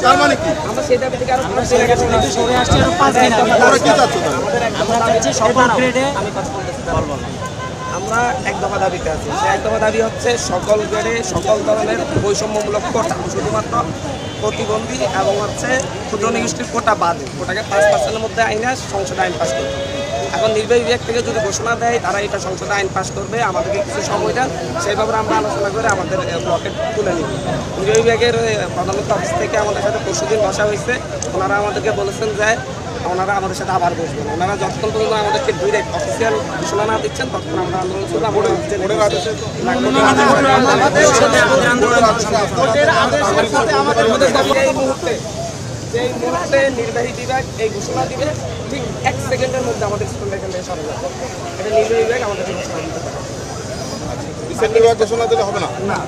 তার মানে কি আমরা সেই দাবি থেকে আরো সরে আসছি আরো 5 দিন তোমরা কি চাচ্ছ আমরা চাচ্ছি সকল গ্রেডে আমি কথা বলতেছি বলবো না আমরা এক দফা দাবিতে আছি সেই এক দফা দাবি হচ্ছে সকল গ্রেডে সকল ধরনের বৈষম্যমূলক কোটা শুধুমাত্র প্রতিবন্ধী এবং হচ্ছে ক্ষুদ্র নিগোষ্ঠীর কোটা বাদে কোটাকে 5% মধ্যে আইনে সংসদে আইন পাস করবে এখন নির্বাহী বিভাগ থেকে যদি ঘোষণা দেয় তারা এটা সংসদে আইন পাস করবে আমাদেরকে কিছু সময় দেন সেই ব্যাপারে আমরা আলোচনা করে আমাদের ব্লকে তুলে নিব নির্বাহী বিভাগের প্রধানমন্ত্রী অফিস থেকে আমাদের সাথে পরশুদিন বসা হয়েছে ওনারা আমাদেরকে বলেছেন যে ওনারা আমাদের সাথে আবার বসবেন ওনারা যতক্ষণ পর্যন্ত আমাদেরকে ডিরেক্ট অফিসিয়াল ঘোষণা না দিচ্ছেন ততক্ষণ আমরা আন্দোলন করবো যে মুহূর্তে নির্বাহী বিভাগ এই ঘোষণা দিবে ঠিক 1 সেকেন্ডের মধ্যে আমাদের স্কুল এখান থেকে সরে যাবে এটা নির্বাহী বিভাগ আমাদের ঘোষণা দিতে পারে ঘোষণা দিলে হবে না না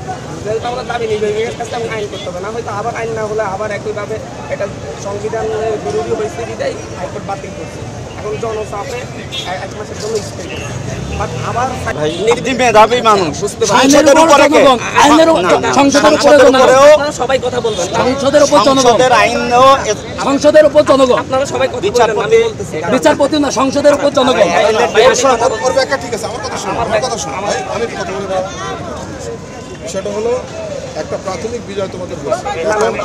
যেহেতু আমাদের দাবি নির্বাহী বিভাগের কাছে আমি আইন করতে হবে না হয়তো আবার আইন না হলে আবার একইভাবে এটা সংবিধান বিরোধী হয়েছে বিদায় হাইকোর্ট বাতিল করছে এখন জনচাপে 1 মাসের জন্য স্টে বাট আবার মেধাবী মানুষ সংসদের উপরে সবাই কথা বলবেন সংসদের উপর জনগণ আপনারা সবাই কথা বলবেন আমি বলতেছি বিচারপতি না সংসদের উপর জনগণ ঠিক আছে আমার কথা শোনো আমি কথা বলি বিষয়টা হলো একটা প্রাথমিক বিজয় তোমাদের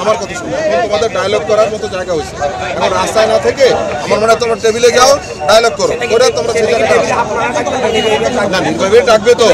আমার কথা শুনো তোমাদের ডায়লগ করার মতো জায়গা হয়েছে এখন রাস্তায় না থেকে আমার মনে হয় তোমরা টেবিলে যাও ডায়লগ করো করে তোমরা না নির্বাহী ডাকবে তো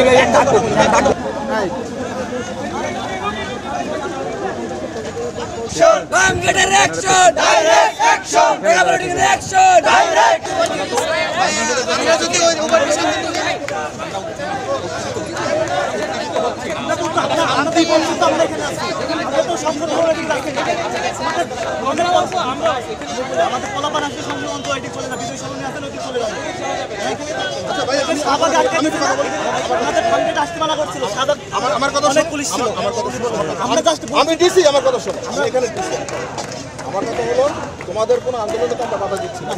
আমার কথা আমি দিছি আমার কথা শোনো আমি এখানে দিছি আমার কথা হলো তোমাদের কোনো আন্দোলনে তো আমরা বাধা দিচ্ছি না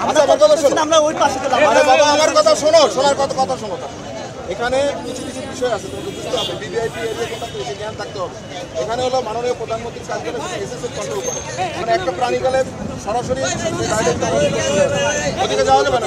আমার কথা শোনো আমরা ওই পাশে বাবা আমার কথা শোনো শোনার কথা শোনো এখানে কিছু কিছু বিষয় আছে তোমাকে বুঝতে হবে বিবিআইপি এরিয়া কোনটা এসে জ্ঞান থাকতে হবে এখানে হলো মাননীয় প্রধানমন্ত্রীর কার্যালয় এসএসএফ কন্ট্রোল করে মানে একটা প্রাণীকালে সরাসরি ওদিকে যাওয়া যাবে না